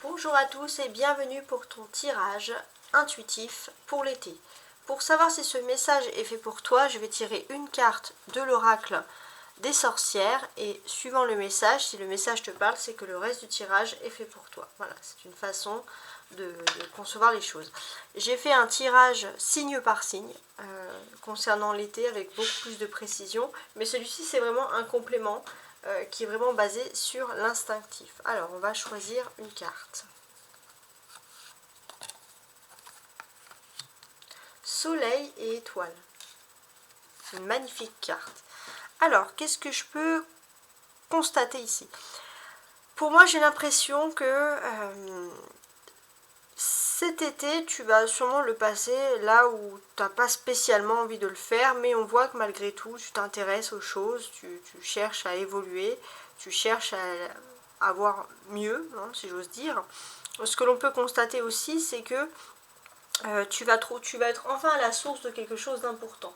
Bonjour à tous et bienvenue pour ton tirage intuitif pour l'été. Pour savoir si ce message est fait pour toi, je vais tirer une carte de l'oracle des sorcières et suivant le message, si le message te parle, c'est que le reste du tirage est fait pour toi. Voilà, c'est une façon de concevoir les choses. J'ai fait un tirage signe par signe concernant l'été avec beaucoup plus de précision, mais celui-ci c'est vraiment un complément qui est vraiment basé sur l'instinctif. Alors on va choisir une carte. Soleil et étoile. Une magnifique carte. Alors, qu'est-ce que je peux constater ici? Pour moi, j'ai l'impression que cet été, tu vas sûrement le passer là où tu n'as pas spécialement envie de le faire, mais on voit que malgré tout, tu t'intéresses aux choses, tu cherches à évoluer, tu cherches à avoir mieux, hein, si j'ose dire. Ce que l'on peut constater aussi, c'est que tu vas être enfin à la source de quelque chose d'important.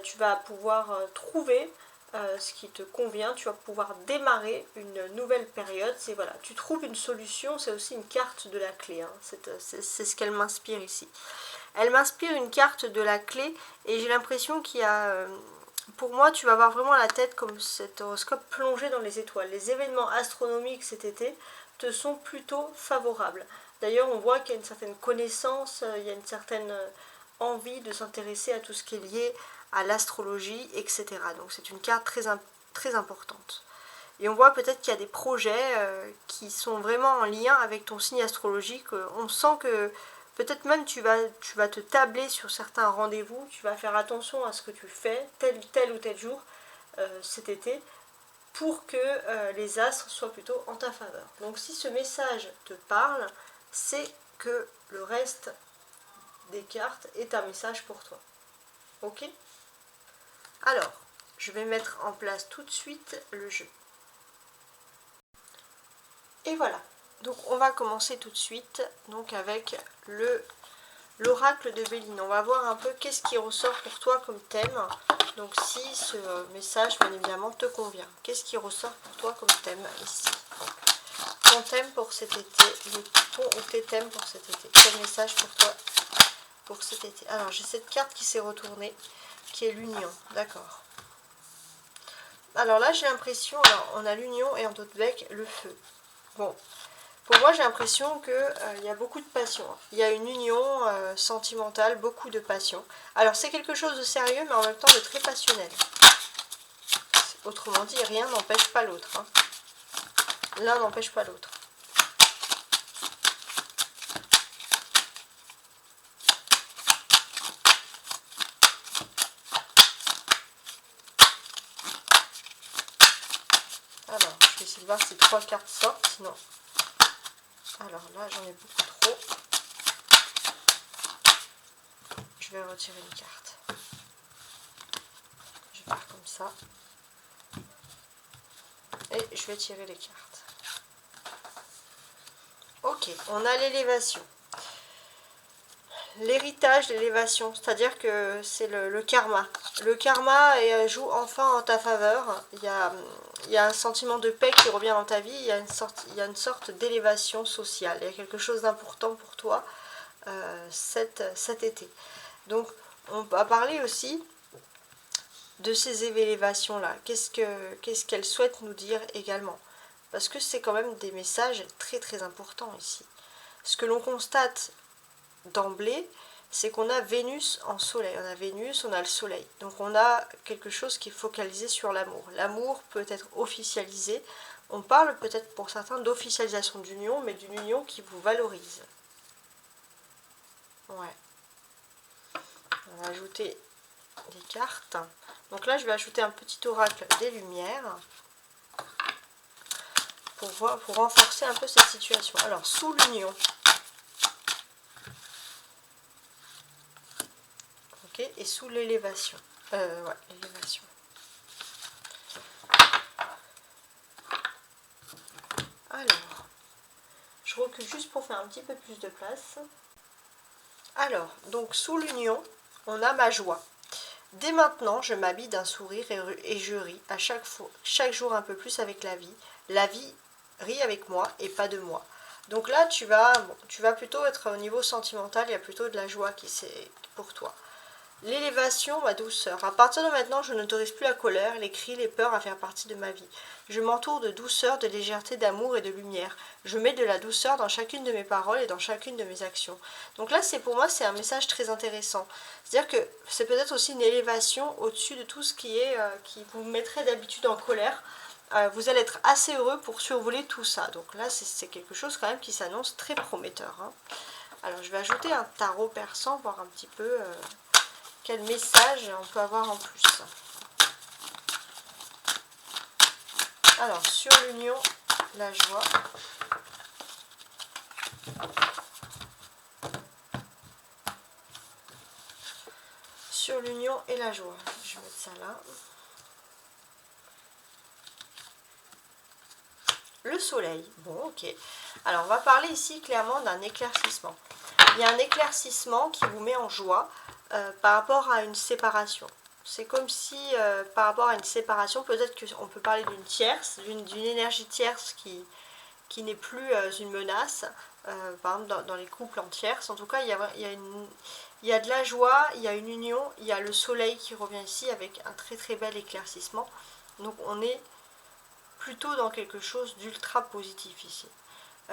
Tu vas pouvoir trouver ce qui te convient, tu vas pouvoir démarrer une nouvelle période. C'est voilà, tu trouves une solution, c'est aussi une carte de la clé, hein. C'est ce qu'elle m'inspire ici. Elle m'inspire une carte de la clé et j'ai l'impression qu'il y a, pour moi, tu vas avoir vraiment la tête comme cet horoscope plongé dans les étoiles. Les événements astronomiques cet été te sont plutôt favorables. D'ailleurs, on voit qu'il y a une certaine connaissance, il y a une certaine envie de s'intéresser à tout ce qui est lié à l'astrologie, etc. Donc c'est une carte très importante. Et on voit peut-être qu'il y a des projets qui sont vraiment en lien avec ton signe astrologique. On sent que peut-être même tu vas te tabler sur certains rendez-vous, tu vas faire attention à ce que tu fais tel ou tel jour cet été pour que les astres soient plutôt en ta faveur. Donc si ce message te parle, c'est que le reste des cartes est un message pour toi. Ok ? Alors, je vais mettre en place tout de suite le jeu. Et voilà, donc on va commencer tout de suite donc avec l'oracle de Béline. On va voir un peu qu'est-ce qui ressort pour toi comme thème. Donc si ce message bien évidemment te convient. Qu'est-ce qui ressort pour toi comme thème ici? Ton thème pour cet été, ton ou tes thèmes pour cet été. Quel message pour toi pour cet été? Alors j'ai cette carte qui s'est retournée, qui est l'union, d'accord. Alors là j'ai l'impression, on a l'union et en d'autres bec le feu. Bon, pour moi j'ai l'impression qu'il y a beaucoup de passion. Il y a une union sentimentale, beaucoup de passion. Alors c'est quelque chose de sérieux mais en même temps de très passionnel. Autrement dit, rien n'empêche pas l'autre, hein. L'un n'empêche pas l'autre. Alors, je vais essayer de voir si 3 cartes sortent, sinon... Alors là, j'en ai beaucoup trop. Je vais retirer une carte. Je vais faire comme ça. Et je vais tirer les cartes. Ok, on a l'élévation. L'héritage, l'élévation, c'est-à-dire que c'est le karma. Le karma joue enfin en ta faveur. Il y a un sentiment de paix qui revient dans ta vie. Il y a une sorte d'élévation sociale. Il y a quelque chose d'important pour toi cet été. Donc, on va parler aussi de ces élévations-là. Qu'est-ce qu'elles souhaitent nous dire également? Parce que c'est quand même des messages très importants ici. Ce que l'on constate d'emblée, c'est qu'on a Vénus en soleil. On a Vénus, on a le soleil. Donc on a quelque chose qui est focalisé sur l'amour. L'amour peut être officialisé. On parle peut-être pour certains d'officialisation d'union, mais d'une union qui vous valorise. Ouais. On va ajouter des cartes. Donc là, je vais ajouter un petit oracle des lumières pour renforcer un peu cette situation. Alors, sous l'union. Ok, et sous l'élévation. Ouais, l'élévation. Alors, je recule juste pour faire un petit peu plus de place. Alors, donc sous l'union, on a ma joie. Dès maintenant, je m'habille d'un sourire et je ris à chaque jour un peu plus avec la vie. La vie rit avec moi et pas de moi. Donc là, tu vas plutôt être au niveau sentimental, il y a plutôt de la joie qui c'est pour toi. L'élévation, ma douceur. À partir de maintenant, je n'autorise plus la colère, les cris, les peurs à faire partie de ma vie. Je m'entoure de douceur, de légèreté, d'amour et de lumière. Je mets de la douceur dans chacune de mes paroles et dans chacune de mes actions. Donc là, pour moi, c'est un message très intéressant. C'est-à-dire que c'est peut-être aussi une élévation au-dessus de tout ce qui vous mettrait d'habitude en colère. Vous allez être assez heureux pour survoler tout ça. Donc là, c'est quelque chose quand même qui s'annonce très prometteur. Hein. Alors, je vais ajouter un tarot persan, voir un petit peu... quel message on peut avoir en plus. Alors, sur l'union, la joie. Sur l'union et la joie. Je vais mettre ça là. Le soleil. Bon, ok. Alors, on va parler ici clairement d'un éclaircissement. Il y a un éclaircissement qui vous met en joie par rapport à une séparation. C'est comme si, par rapport à une séparation, peut-être qu'on peut parler d'une tierce, d'une énergie tierce qui n'est plus une menace, par exemple dans les couples en tierce. En tout cas, il y a de la joie, il y a une union, il y a le soleil qui revient ici avec un très très bel éclaircissement. Donc on est plutôt dans quelque chose d'ultra positif ici.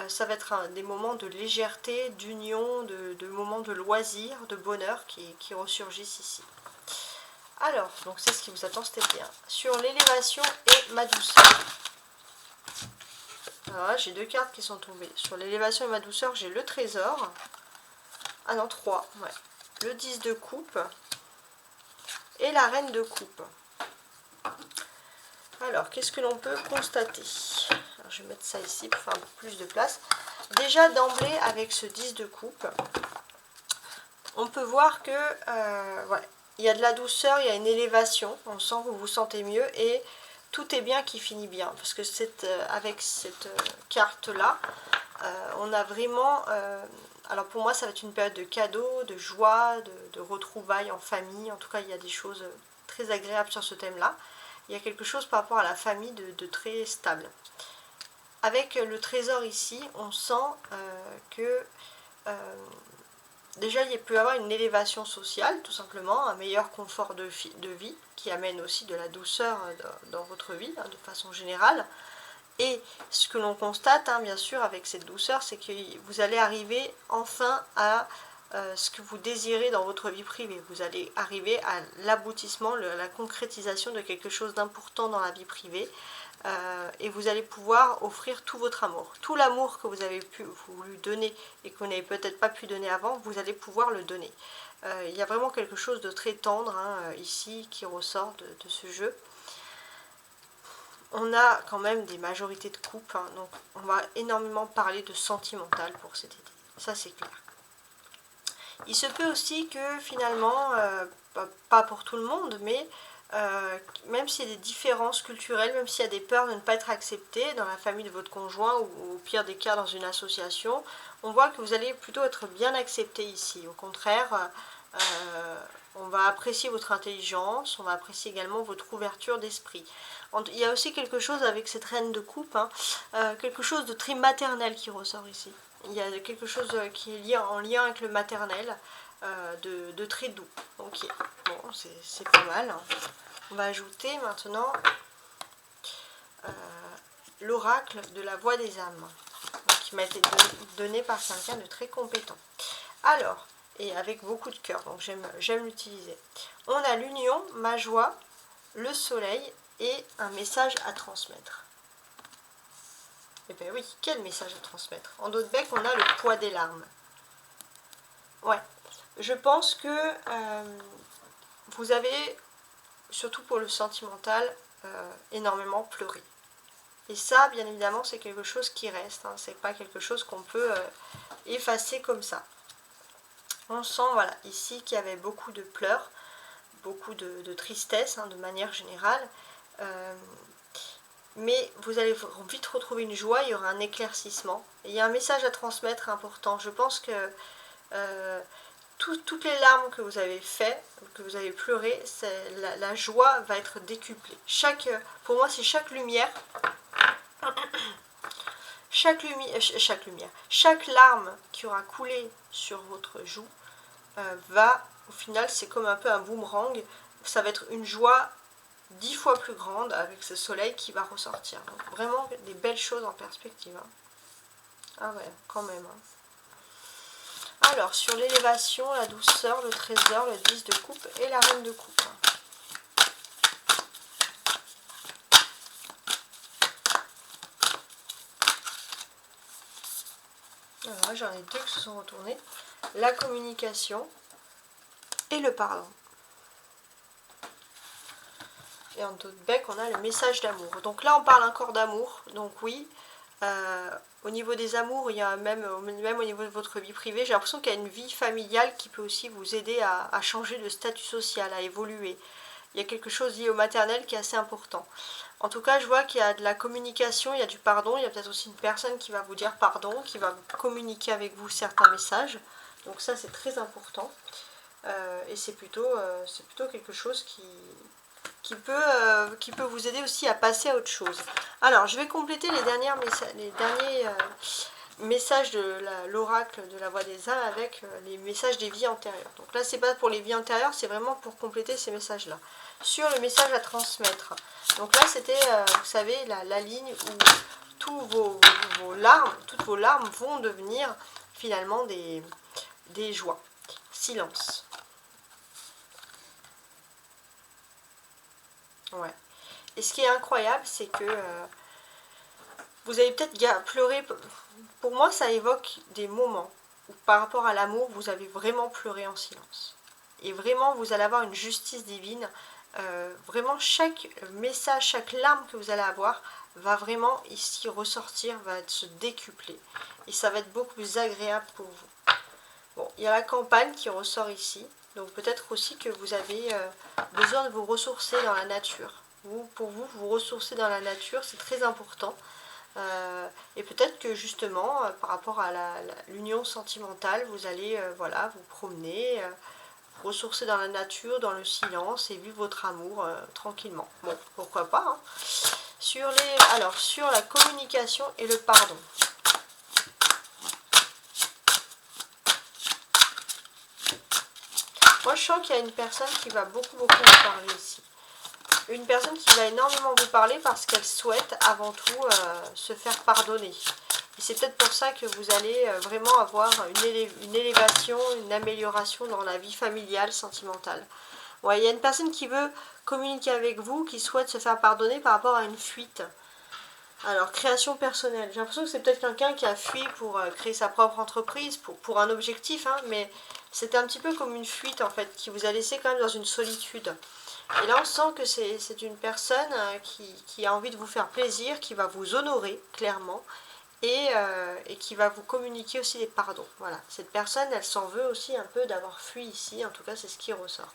Ça va être des moments de légèreté, d'union, de moments de loisir, de bonheur qui ressurgissent ici. Alors, donc c'est ce qui vous attend cet été. Hein. Sur l'élévation et ma douceur. Alors là, j'ai deux cartes qui sont tombées. Sur l'élévation et ma douceur, j'ai le trésor. Ah non, 3. Ouais. Le 10 de coupe. Et la reine de coupe. Alors, qu'est-ce que l'on peut constater? Alors, je vais mettre ça ici pour faire un peu plus de place. Déjà, d'emblée, avec ce 10 de coupe, on peut voir que ouais, il y a de la douceur, il y a une élévation. On sent que vous vous sentez mieux et tout est bien qui finit bien. Parce que avec cette carte-là, on a vraiment... alors, pour moi, ça va être une période de cadeaux, de joie, de retrouvailles en famille. En tout cas, il y a des choses très agréables sur ce thème-là. Il y a quelque chose par rapport à la famille de très stable. Avec le trésor ici, on sent que déjà il peut y avoir une élévation sociale, tout simplement, un meilleur confort de vie qui amène aussi de la douceur dans votre vie, hein, de façon générale. Et ce que l'on constate, hein, bien sûr, avec cette douceur, c'est que vous allez arriver enfin à ce que vous désirez dans votre vie privée. Vous allez arriver à l'aboutissement, la concrétisation de quelque chose d'important dans la vie privée. Et vous allez pouvoir offrir tout votre amour. Tout l'amour que vous avez voulu donner et que vous n'avez peut-être pas pu donner avant, vous allez pouvoir le donner. Il y a vraiment quelque chose de très tendre hein, ici qui ressort de ce jeu. On a quand même des majorités de couples, hein, donc on va énormément parler de sentimental pour cet été. Ça c'est clair. Il se peut aussi que finalement, pas pour tout le monde, mais même s'il y a des différences culturelles, même s'il y a des peurs de ne pas être accepté dans la famille de votre conjoint ou au pire des cas dans une association, on voit que vous allez plutôt être bien accepté ici. Au contraire, on va apprécier votre intelligence, on va apprécier également votre ouverture d'esprit. Il y a aussi quelque chose avec cette reine de coupe, hein, quelque chose de très maternel qui ressort ici. Il y a quelque chose qui est en lien avec le maternel, de très doux. Ok, bon, c'est pas mal. Hein. On va ajouter maintenant l'oracle de la voix des âmes, qui m'a été donné par quelqu'un de très compétent. Alors, et avec beaucoup de cœur, donc j'aime l'utiliser. On a l'union, ma joie, le soleil et un message à transmettre. Eh bien oui, quel message à transmettre? En dos de bec, on a le poids des larmes. Ouais, je pense que vous avez, surtout pour le sentimental, énormément pleuré. Et ça, bien évidemment, c'est quelque chose qui reste. Hein. C'est pas quelque chose qu'on peut effacer comme ça. On sent, voilà, ici qu'il y avait beaucoup de pleurs, beaucoup de tristesse, hein, de manière générale. Mais vous allez vite retrouver une joie, il y aura un éclaircissement. Et il y a un message à transmettre important. Je pense que toutes les larmes que vous avez fait, que vous avez pleuré, la joie va être décuplée. Pour moi, c'est chaque lumière chaque lumière, chaque larme qui aura coulé sur votre joue va, au final, c'est comme un peu un boomerang, ça va être une joie 10 fois plus grande avec ce soleil qui va ressortir. Donc vraiment des belles choses en perspective. Hein. Ah ouais, quand même. Hein. Alors, sur l'élévation, la douceur, le trésor, le 10 de coupe et la reine de coupe. Alors, j'en ai deux qui se sont retournés. La communication et le pardon. Et en d'autres bec, on a le message d'amour. Donc là, on parle encore d'amour. Donc oui, au niveau des amours, il y a même au niveau de votre vie privée, j'ai l'impression qu'il y a une vie familiale qui peut aussi vous aider à changer de statut social, à évoluer. Il y a quelque chose lié au maternel qui est assez important. En tout cas, je vois qu'il y a de la communication, il y a du pardon, il y a peut-être aussi une personne qui va vous dire pardon, qui va communiquer avec vous certains messages. Donc ça, c'est très important. Et c'est plutôt quelque chose qui peut vous aider aussi à passer à autre chose. Alors, je vais compléter les derniers messages de l'oracle de la voix des âmes avec les messages des vies antérieures. Donc là, c'est pas pour les vies antérieures, c'est vraiment pour compléter ces messages-là. Sur le message à transmettre. Donc là, c'était, vous savez, la ligne où toutes vos larmes vont devenir finalement des joies. Silence. Ouais. Et ce qui est incroyable, c'est que vous avez peut-être pleuré. Pour moi, ça évoque des moments où, par rapport à l'amour, vous avez vraiment pleuré en silence. Et vraiment, vous allez avoir une justice divine. Vraiment, chaque message, chaque larme que vous allez avoir va vraiment ici ressortir, va se décupler. Et ça va être beaucoup plus agréable pour vous. Bon, il y a la campagne qui ressort ici. Donc peut-être aussi que vous avez besoin de vous ressourcer dans la nature. Pour vous, vous ressourcer dans la nature, c'est très important. Et peut-être que justement, par rapport à l'union sentimentale, vous allez voilà, vous promener, ressourcer dans la nature, dans le silence et vivre votre amour tranquillement. Bon, pourquoi pas. Hein. Sur la communication et le pardon. Moi, je sens qu'il y a une personne qui va beaucoup vous parler ici. Une personne qui va énormément vous parler parce qu'elle souhaite avant tout se faire pardonner. Et c'est peut-être pour ça que vous allez vraiment avoir une élévation, une amélioration dans la vie familiale, sentimentale. Ouais, il y a une personne qui veut communiquer avec vous, qui souhaite se faire pardonner par rapport à une fuite. Alors, création personnelle. J'ai l'impression que c'est peut-être quelqu'un qui a fui pour créer sa propre entreprise, pour un objectif, hein, mais c'était un petit peu comme une fuite, en fait, qui vous a laissé quand même dans une solitude. Et là, on sent que c'est une personne qui a envie de vous faire plaisir, qui va vous honorer, clairement, et qui va vous communiquer aussi des pardons. Voilà, cette personne, elle s'en veut aussi un peu d'avoir fui ici, en tout cas, c'est ce qui ressort.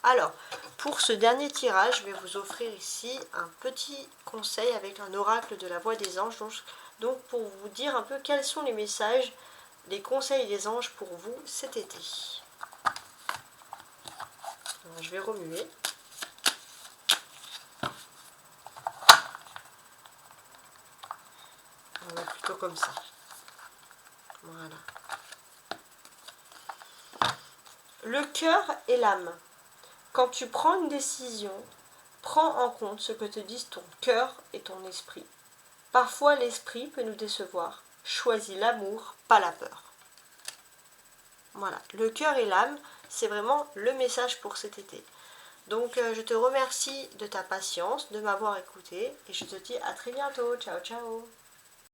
Alors, pour ce dernier tirage, je vais vous offrir ici un petit conseil avec un oracle de la voix des anges. Donc, pour vous dire un peu quels sont les messages, les conseils des anges pour vous cet été. Alors, je vais remuer. On va plutôt comme ça. Voilà. Le cœur et l'âme. Quand tu prends une décision, prends en compte ce que te disent ton cœur et ton esprit. Parfois l'esprit peut nous décevoir. Choisis l'amour, pas la peur. Voilà, le cœur et l'âme, c'est vraiment le message pour cet été. Donc je te remercie de ta patience, de m'avoir écouté et je te dis à très bientôt. Ciao, ciao.